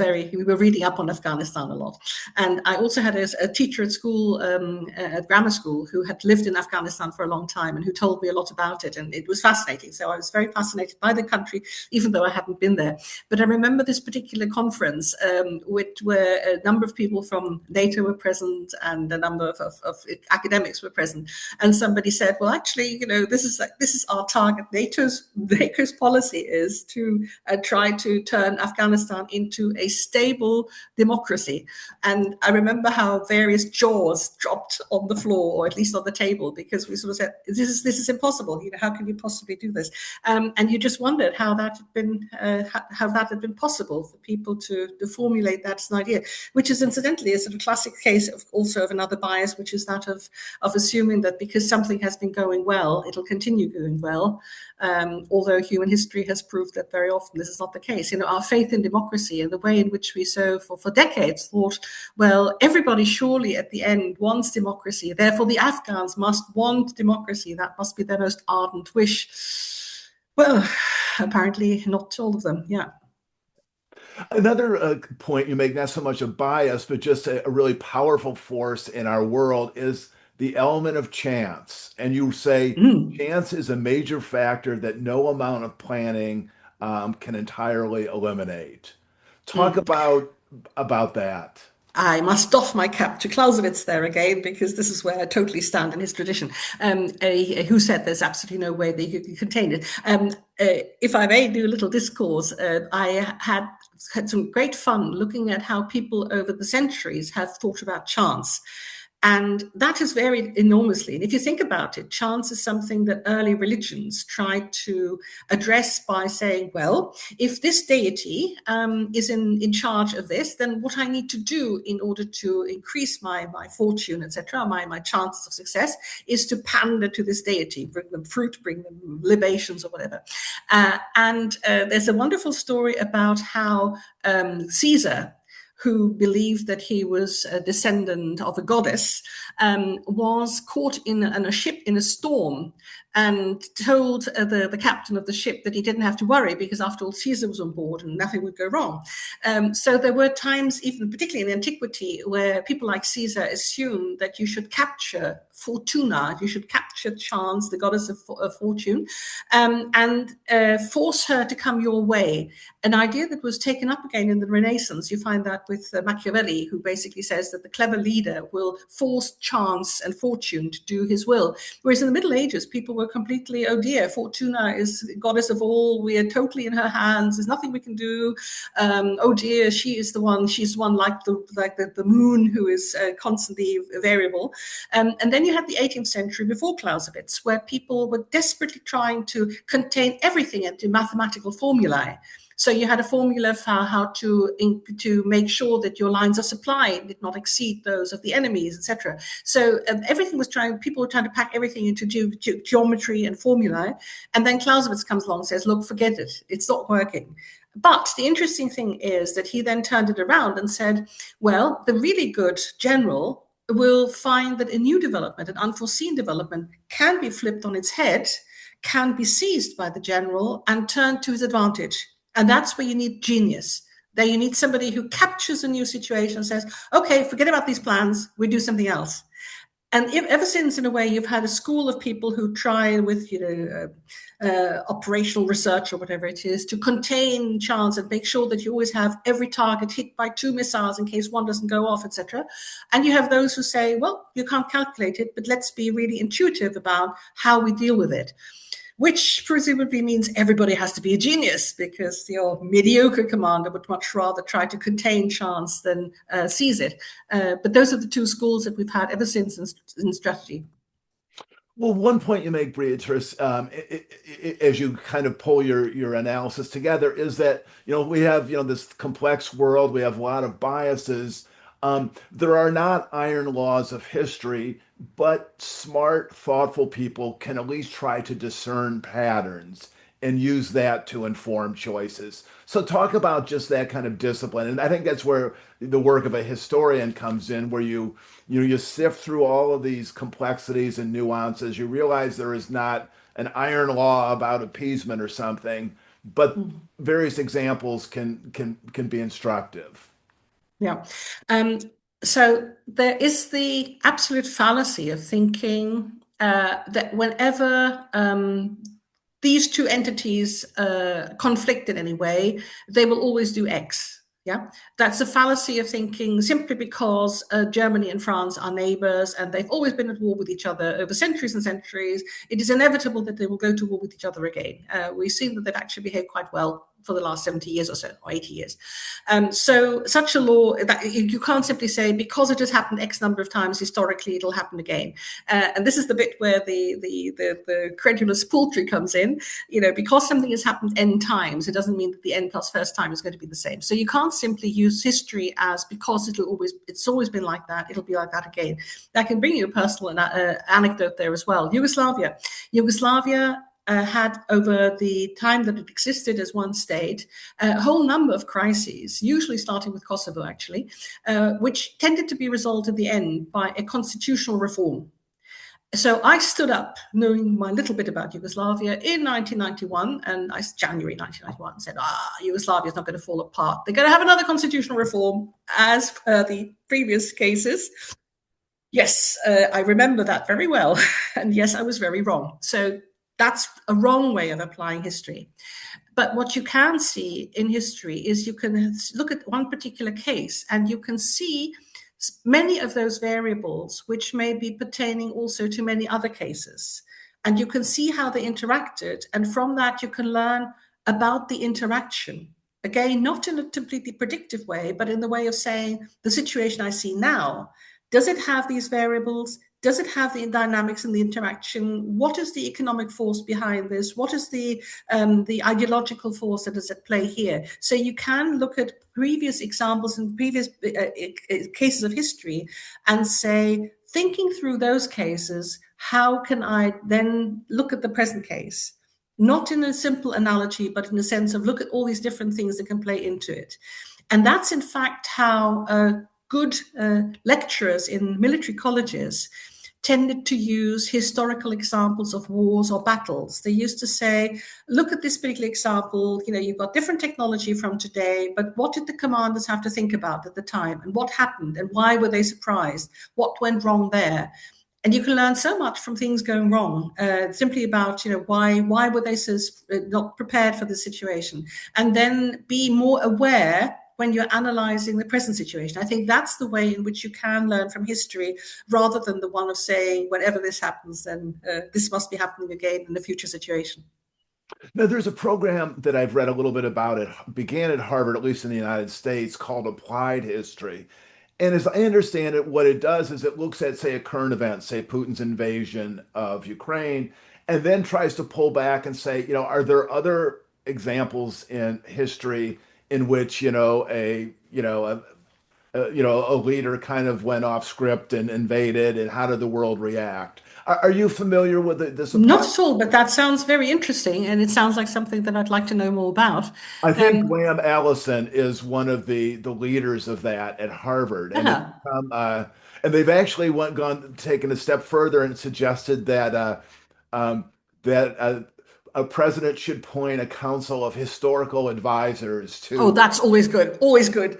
reading up on Afghanistan a lot. And I also had a teacher at school, at grammar school, who had lived in Afghanistan for a long time and who told me a lot about it. And it was fascinating. So I was very fascinated by the country, even though I hadn't been there. But I remember this particular conference, where a number of people from NATO were present and a number of academics were present, and somebody said, well, actually, this is our target. NATO's policy is to try to turn Afghanistan into a stable democracy. And I remember how various jaws dropped on the floor, or at least on the table, because we sort of said, this is impossible. How can you possibly do this? And you just wondered how that had been possible for people to formulate that as an idea, which is incidentally a sort of classic case of another bias, which is that of assuming that because something has been going well, it'll continue going well. Although human history has proved that very often this is not the case. Our faith in democracy and the way in which we for decades thought, well, everybody surely at the end wants democracy. Therefore, the Afghans must want democracy. That must be their most ardent wish. Well, apparently not all of them. Yeah. Another point you make, not so much a bias, but just a really powerful force in our world, is the element of chance. And you say chance is a major factor that no amount of planning can entirely eliminate. Talk about that. I must doff my cap to Clausewitz there again, because this is where I totally stand in his tradition, who said there's absolutely no way that you could contain it. If I may do a little discourse, I had some great fun looking at how people over the centuries have thought about chance. And that has varied enormously. And if you think about it, chance is something that early religions tried to address by saying, well, if this deity is in charge of this, then what I need to do in order to increase my fortune, etc., my chances of success, is to pander to this deity, bring them fruit, bring them libations or whatever. And there's a wonderful story about how Caesar, who believed that he was a descendant of a goddess, was caught in a ship in a storm, and told the captain of the ship that he didn't have to worry, because after all, Caesar was on board and nothing would go wrong. So there were times, even particularly in antiquity, where people like Caesar assumed that you should capture Fortuna, you should capture chance, the goddess of fortune, and force her to come your way. An idea that was taken up again in the Renaissance. You find that with Machiavelli, who basically says that the clever leader will force chance and fortune to do his will. Whereas in the Middle Ages, people were completely, oh dear, Fortuna is goddess of all. We are totally in her hands. There's nothing we can do. Oh dear, she's the one like the moon who is constantly variable. And then you had the 18th century before Clausewitz, where people were desperately trying to contain everything into mathematical formulae. So you had a formula for how to make sure that your lines of supply did not exceed those of the enemies, etc. So people were trying to pack everything into geometry and formulae. And then Clausewitz comes along and says, look, forget it. It's not working. But the interesting thing is that he then turned it around and said, well, the really good general will find that a new development, an unforeseen development, can be flipped on its head, can be seized by the general and turned to his advantage. And that's where you need genius. There you need somebody who captures a new situation and says, okay, forget about these plans, we do something else. And ever since, in a way, you've had a school of people who try with, operational research or whatever it is to contain chance and make sure that you always have every target hit by 2 missiles in case one doesn't go off, etc. And you have those who say, well, you can't calculate it, but let's be really intuitive about how we deal with it. Which presumably means everybody has to be a genius, because your mediocre commander would much rather try to contain chance than seize it. But those are the two schools that we've had ever since in strategy. Well, one point you make, Beatrice, as you kind of pull your analysis together, is that we have this complex world. We have a lot of biases. There are not iron laws of history, but smart, thoughtful people can at least try to discern patterns and use that to inform choices. So talk about just that kind of discipline. And I think that's where the work of a historian comes in, where you sift through all of these complexities and nuances. You realize there is not an iron law about appeasement or something, but various examples can be instructive. Yeah. So there is the absolute fallacy of thinking that whenever these two entities conflict in any way, they will always do X. Yeah, that's a fallacy of thinking simply because Germany and France are neighbors and they've always been at war with each other over centuries and centuries. It is inevitable that they will go to war with each other again. We've seen that they've actually behaved quite well for the last 70 years or so, or 80 years. So such a law, that you can't simply say, because it has happened X number of times historically, it'll happen again. And this is the bit where the credulous poultry comes in. Because something has happened N times, it doesn't mean that the N plus first time is going to be the same. So you can't simply use history as, because it's always been like that, it'll be like that again. I can bring you a personal anecdote there as well. Yugoslavia had, over the time that it existed as one state, a whole number of crises, usually starting with Kosovo, actually, which tended to be resolved in the end by a constitutional reform. So I stood up, knowing my little bit about Yugoslavia, in 1991, and January 1991, said, Yugoslavia is not going to fall apart. They're going to have another constitutional reform, as per the previous cases. Yes, I remember that very well. And yes, I was very wrong. So that's a wrong way of applying history. But what you can see in history is you can look at one particular case and you can see many of those variables which may be pertaining also to many other cases. And you can see how they interacted. And from that, you can learn about the interaction. Again, not in a completely predictive way, but in the way of saying, the situation I see now, does it have these variables? Does it have the dynamics and the interaction? What is the economic force behind this? What is the ideological force that is at play here? So you can look at previous examples and previous cases of history and say, thinking through those cases, how can I then look at the present case? Not in a simple analogy, but in the sense of look at all these different things that can play into it. And that's in fact how good lecturers in military colleges tended to use historical examples of wars or battles. They used to say, look at this particular example, you've got different technology from today, but what did the commanders have to think about at the time? And what happened? And why were they surprised? What went wrong there? And you can learn so much from things going wrong, simply about, why were they so not prepared for the situation? And then be more aware when you're analyzing the present situation. I think that's the way in which you can learn from history, rather than the one of saying, whenever this happens, then this must be happening again in a future situation. Now, there's a program that I've read a little bit about. It began at Harvard, at least in the United States, called Applied History. And as I understand it, what it does is it looks at, say, a current event, say Putin's invasion of Ukraine, and then tries to pull back and say, are there other examples in history in which, a leader kind of went off script and invaded, and how did the world react? Are you familiar with this Not approach? at all, but that sounds very interesting, and it sounds like something that I'd like to know more about. I think Um, Graham Allison is one of the leaders of that at Harvard, and yeah. and they've actually gone taken a step further and suggested that um, a president should appoint a council of historical advisors Oh, to. that's always good. Always good.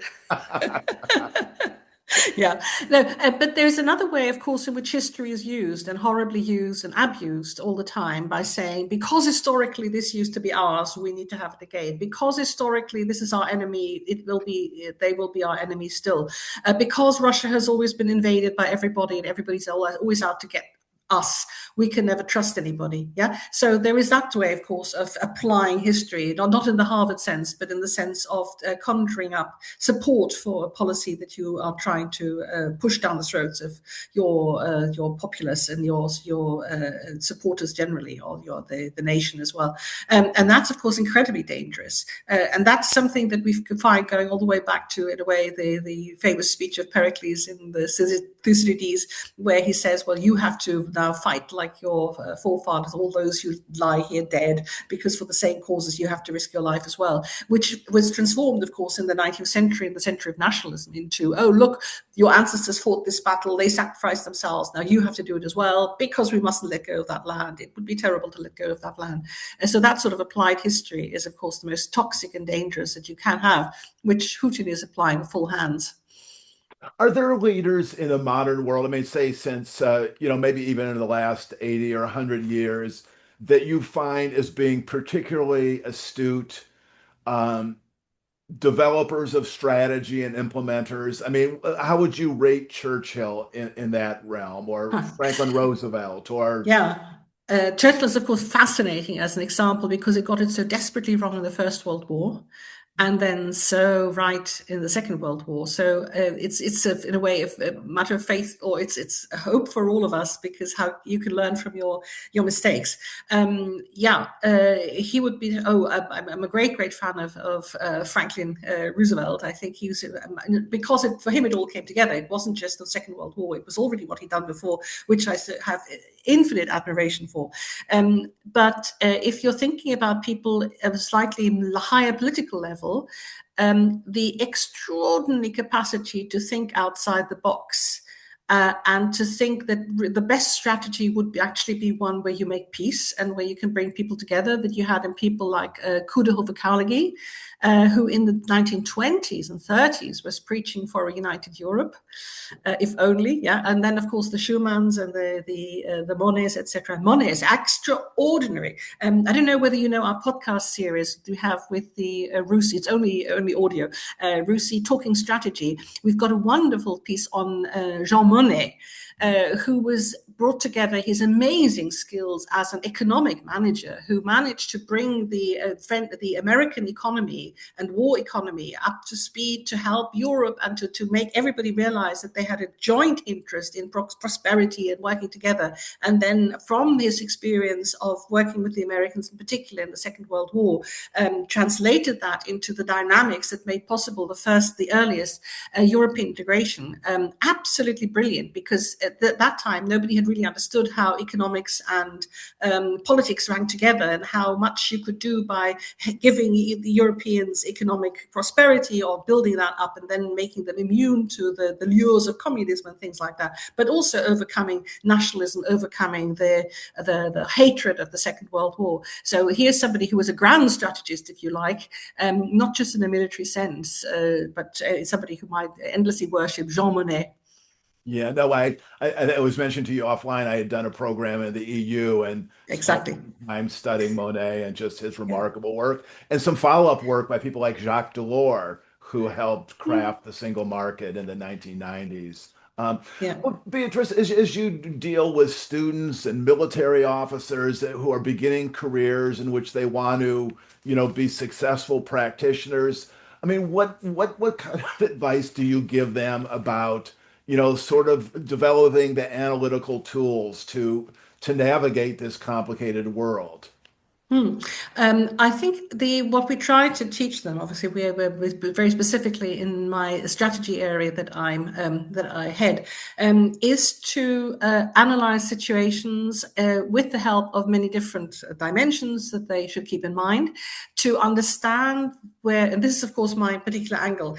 Yeah. No, but there's another way, of course, in which history is used and horribly used and abused all the time by saying, because historically this used to be ours, we need to have it again. Because historically this is our enemy, they will be our enemy still. Because Russia has always been invaded by everybody and everybody's always out to get us, we can never trust anybody. Yeah. So there is that way, of course, of applying history, not in the Harvard sense, but in the sense of conjuring up support for a policy that you are trying to push down the throats of your populace and your supporters generally, or the nation as well. And that's, of course, incredibly dangerous. And that's something that we can find going all the way back to, in a way, the famous speech of Pericles in the Thucydides, where he says, well, you have to now fight like your forefathers, all those who lie here dead, because for the same causes you have to risk your life as well, which was transformed, of course, in the 19th century, in the century of nationalism, into, oh, look, your ancestors fought this battle, they sacrificed themselves, now you have to do it as well, because we mustn't let go of that land. It would be terrible to let go of that land. And so that sort of applied history is, of course, the most toxic and dangerous that you can have, which Putin is applying with full hands. Are there leaders in the modern world, I mean, say since, maybe even in the last 80 or 100 years, that you find as being particularly astute um, developers of strategy and implementers? I mean, how would you rate Churchill in that realm, or Huh. Franklin Roosevelt, or Yeah. Churchill is, of course, fascinating as an example because it got it so desperately wrong in the First World War, and then so right in the Second World War. So it's in a way a matter of faith, or it's a hope for all of us, because how you can learn from your mistakes. He would be. Oh, I'm a great fan of Franklin Roosevelt. I think he's because for him it all came together. It wasn't just the Second World War; it was already what he'd done before, which I have infinite admiration for. But if you're thinking about people of a slightly higher political level, the extraordinary capacity to think outside the box. And to think that the best strategy would actually be one where you make peace and where you can bring people together, that you had in people like Coudenhove-Carnegie, who in the 1920s and 30s was preaching for a united Europe, if only, yeah. And then, of course, the Schumanns and the Monets, etc. Monet is extraordinary. I don't know whether you know our podcast series we have with the Russi. It's only audio. Russi Talking Strategy. We've got a wonderful piece on Jean Monnet, who was brought together his amazing skills as an economic manager, who managed to bring the American economy and war economy up to speed to help Europe and to make everybody realize that they had a joint interest in prosperity and working together. And then from his experience of working with the Americans in particular in the Second World War, translated that into the dynamics that made possible the earliest European integration. Absolutely brilliant, because at that time nobody had really understood how economics and politics ran together, and how much you could do by giving the Europeans economic prosperity or building that up and then making them immune to the lures of communism and things like that, but also overcoming nationalism, overcoming the hatred of the Second World War. So here's somebody who was a grand strategist, if you like, not just in a military sense, but somebody who might endlessly worship Jean Monnet. Yeah, no, it was mentioned to you offline. I had done a program in the EU and spent Exactly. time studying Monet and just his Yeah. remarkable work, and some follow-up work by people like Jacques Delors, who helped Mm, craft the single market in the 1990s. Um, yeah. well, Beatrice, as you deal with students and military officers who are beginning careers in which they want to, be successful practitioners, I mean, what kind of advice do you give them about, sort of developing the analytical tools to navigate this complicated world? Hmm. I think the what we try to teach them, obviously, we're very specifically in my strategy area that I head, is to analyze situations with the help of many different dimensions that they should keep in mind, to understand where, and this is of course my particular angle.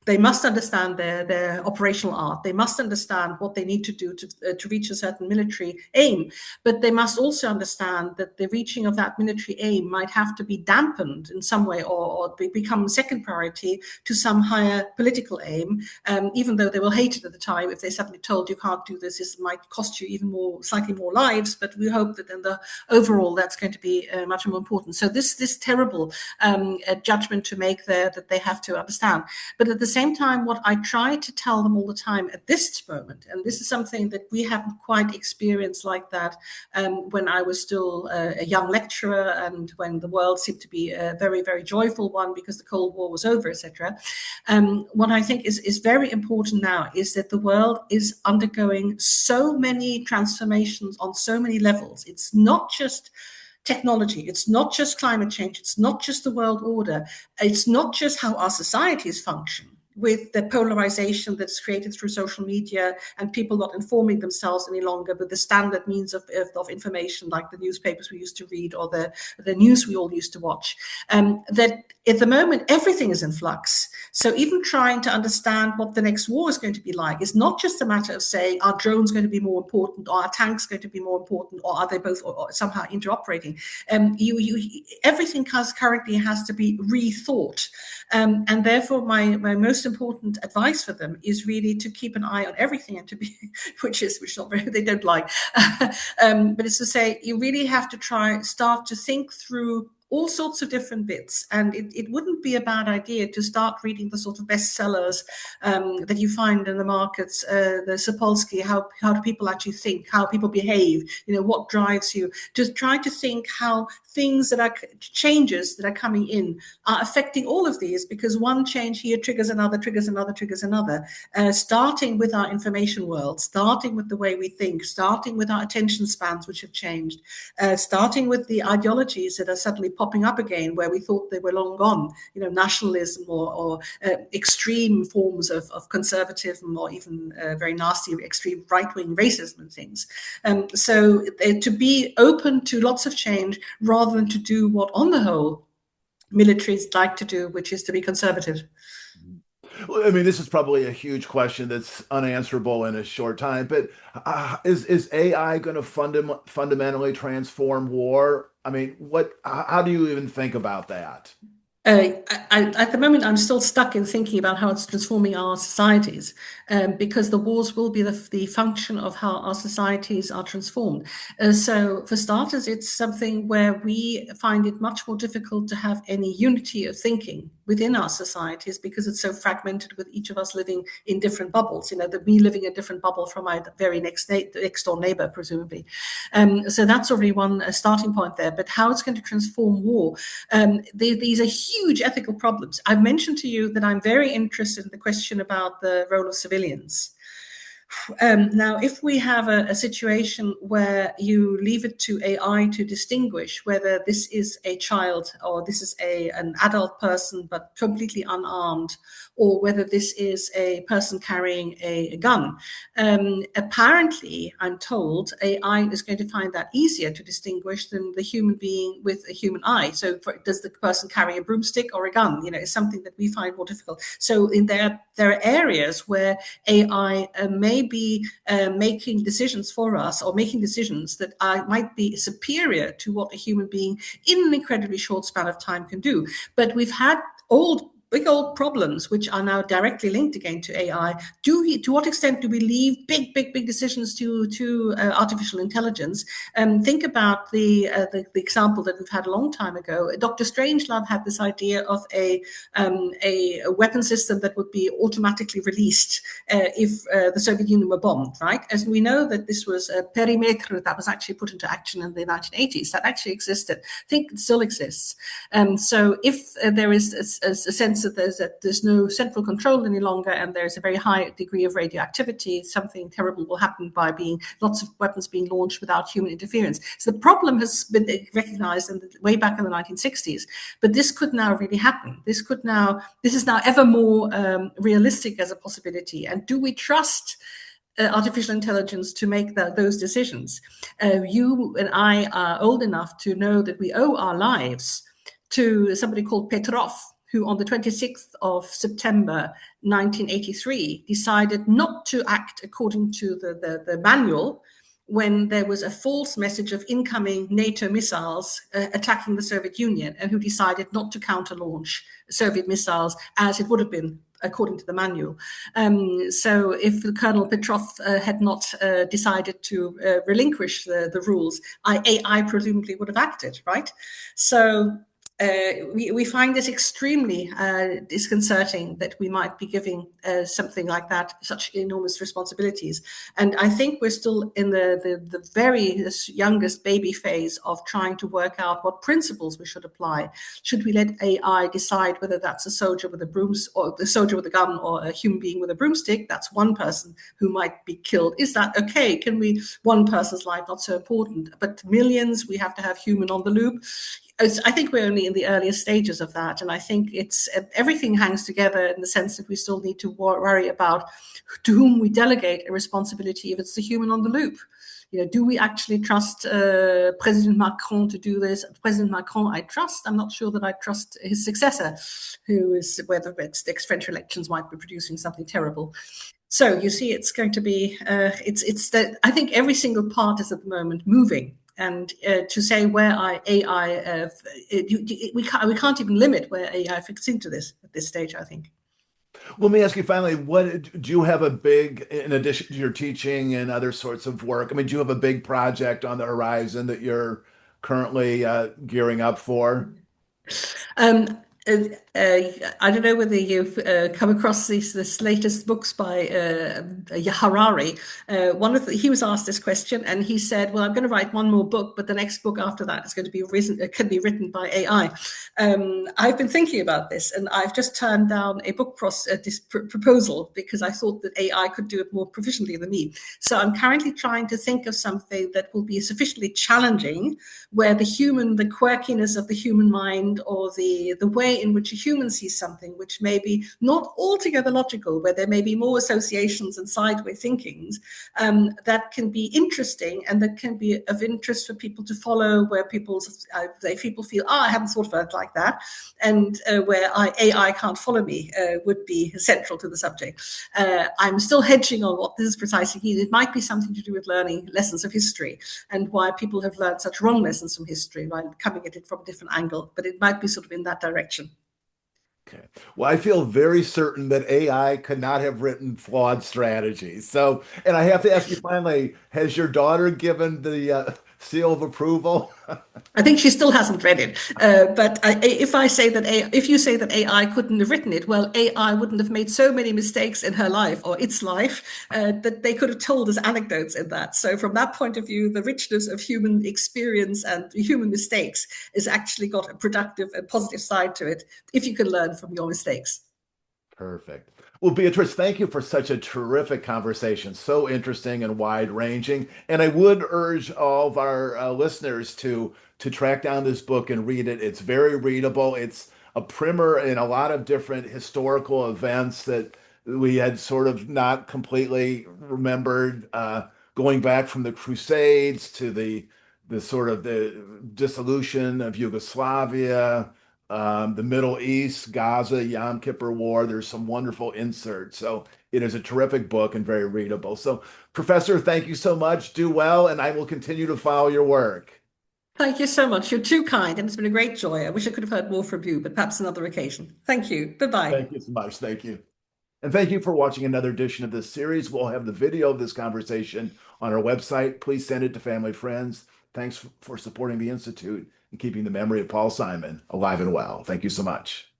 They must understand their operational art. They must understand what they need to do to reach a certain military aim, but they must also understand that the reaching of that military aim might have to be dampened in some way, or become second priority to some higher political aim, even though they will hate it at the time. If they're suddenly told you can't do this, this might cost you even more, slightly more lives, but we hope that in the overall that's going to be much more important. So this terrible judgment to make there that they have to understand. But at the same time, what I try to tell them all the time at this moment, and this is something that we haven't quite experienced like that when I was still a young lecturer, and when the world seemed to be a very, very joyful one because the Cold War was over, etc. What I think is very important now is that the world is undergoing so many transformations on so many levels. It's not just technology, it's not just climate change, it's not just the world order, it's not just how our societies function with the polarization that's created through social media and people not informing themselves any longer with the standard means of information like the newspapers we used to read or the news we all used to watch. That at the moment, everything is in flux. So even trying to understand what the next war is going to be like is not just a matter of saying, are drones going to be more important, or are tanks going to be more important, or are they both or somehow interoperating? Everything currently has to be rethought. And therefore, my most important advice for them is really to keep an eye on everything and to be, which not very, they don't like, but it's to say you really have to start to think through all sorts of different bits. And it wouldn't be a bad idea to start reading the sort of bestsellers that you find in the markets, the Sapolsky, how do people actually think, how people behave, what drives you, to try to think how things that are changes that are coming in are affecting all of these, because one change here triggers another, triggers another, triggers another, starting with our information world, starting with the way we think, starting with our attention spans, which have changed, starting with the ideologies that are suddenly popping up again where we thought they were long gone, nationalism or extreme forms of conservatism, or even very nasty, extreme right-wing racism and things. So to be open to lots of change rather than to do what, on the whole, militaries like to do, which is to be conservative. Well, I mean, this is probably a huge question that's unanswerable in a short time, but is AI going to fundamentally transform war? I mean, how do you even think about that? At the moment, I'm still stuck in thinking about how it's transforming our societies, because the wars will be the function of how our societies are transformed. So, for starters, it's something where we find it much more difficult to have any unity of thinking within our societies because it's so fragmented, with each of us living in different bubbles. Me living in a different bubble from my very next door neighbor, presumably. So that's already one starting point there. But how it's going to transform war? These are huge ethical problems. I've mentioned to you that I'm very interested in the question about the role of civilians. Now, if we have a situation where you leave it to AI to distinguish whether this is a child or this is an adult person but completely unarmed, or whether this is a person carrying a gun, apparently, I'm told, AI is going to find that easier to distinguish than the human being with a human eye. So does the person carry a broomstick or a gun? Is something that we find more difficult. So there are areas where AI may be making decisions for us, or making decisions that might be superior to what a human being in an incredibly short span of time can do. But we've had old big old problems, which are now directly linked again to AI. To what extent do we leave big decisions to artificial intelligence? Think about the example that we've had a long time ago. Dr. Strangelove had this idea of a weapon system that would be automatically released if the Soviet Union were bombed, right? As we know that this was a perimeter that was actually put into action in the 1980s. That actually existed. I think it still exists. So if there is a sense that there's no central control any longer, and there's a very high degree of radioactivity, something terrible will happen by lots of weapons being launched without human interference. So the problem has been recognized way back in the 1960s, but this could now really happen. This is now ever more realistic as a possibility. And do we trust artificial intelligence to make those decisions? You and I are old enough to know that we owe our lives to somebody called Petrov, who on the 26th of September 1983 decided not to act according to the manual when there was a false message of incoming NATO missiles attacking the Soviet Union, and who decided not to counter-launch Soviet missiles as it would have been according to the manual. So if Colonel Petrov had not decided to relinquish the rules, AI presumably would have acted, right? So we find it extremely disconcerting that we might be giving something like that such enormous responsibilities. And I think we're still in the very youngest baby phase of trying to work out what principles we should apply. Should we let AI decide whether that's a soldier with a brooms, or the soldier with a gun, or a human being with a broomstick? That's one person who might be killed. Is that okay? Can we, one person's life not so important, but millions, we have to have human on the loop? I think we're only in the earliest stages of that. And I think everything hangs together in the sense that we still need to worry about to whom we delegate a responsibility if it's the human on the loop. Do we actually trust President Macron to do this? President Macron, I trust. I'm not sure that I trust his successor, who is, whether it's the French elections might be producing something terrible. So you see, it's going to be, I think every single part is at the moment moving. And to say where AI, we can't even limit where AI fits into this at this stage, I think. Well, let me ask you finally, what do you have a big, in addition to your teaching and other sorts of work? I mean, do you have a big project on the horizon that you're currently gearing up for? Um, I don't know whether you've come across this latest books by Harari. He was asked this question, and he said, "Well, I'm going to write one more book, but the next book after that is going to be can be written by AI." I've been thinking about this, and I've just turned down a book proposal because I thought that AI could do it more proficiently than me. So I'm currently trying to think of something that will be sufficiently challenging, where the quirkiness of the human mind, or the way in which a human sees something, which may be not altogether logical, where there may be more associations and sideway thinkings, that can be interesting and that can be of interest for people to follow, where people feel, I haven't thought about it like that, and where AI can't follow me, would be central to the subject. I'm still hedging on what this is precisely. It might be something to do with learning lessons of history and why people have learned such wrong lessons from history, right? Coming at it from a different angle, but it might be sort of in that direction. Okay. Well, I feel very certain that AI could not have written flawed strategies. So, and I have to ask you finally, has your daughter given the seal of approval? I think she still hasn't read it. But if you say that AI couldn't have written it, well, AI wouldn't have made so many mistakes in her life, or its life, that they could have told us anecdotes in that. So from that point of view, the richness of human experience and human mistakes has actually got a productive and positive side to it, if you can learn from your mistakes. Perfect. Well, Beatrice, thank you for such a terrific conversation. So interesting and wide-ranging. And I would urge all of our listeners to track down this book and read it. It's very readable. It's a primer in a lot of different historical events that we had sort of not completely remembered, going back from the Crusades to the sort of the dissolution of Yugoslavia, the Middle East, Gaza, Yom Kippur War. There's some wonderful inserts. So it is a terrific book and very readable. So, Professor, thank you so much. Do well, and I will continue to follow your work. Thank you so much. You're too kind, and it's been a great joy. I wish I could have heard more from you, but perhaps another occasion. Thank you. Bye-bye. Thank you so much. Thank you. And thank you for watching another edition of this series. We'll have the video of this conversation on our website. Please send it to family, friends. Thanks for supporting the Institute and keeping the memory of Paul Simon alive and well. Thank you so much.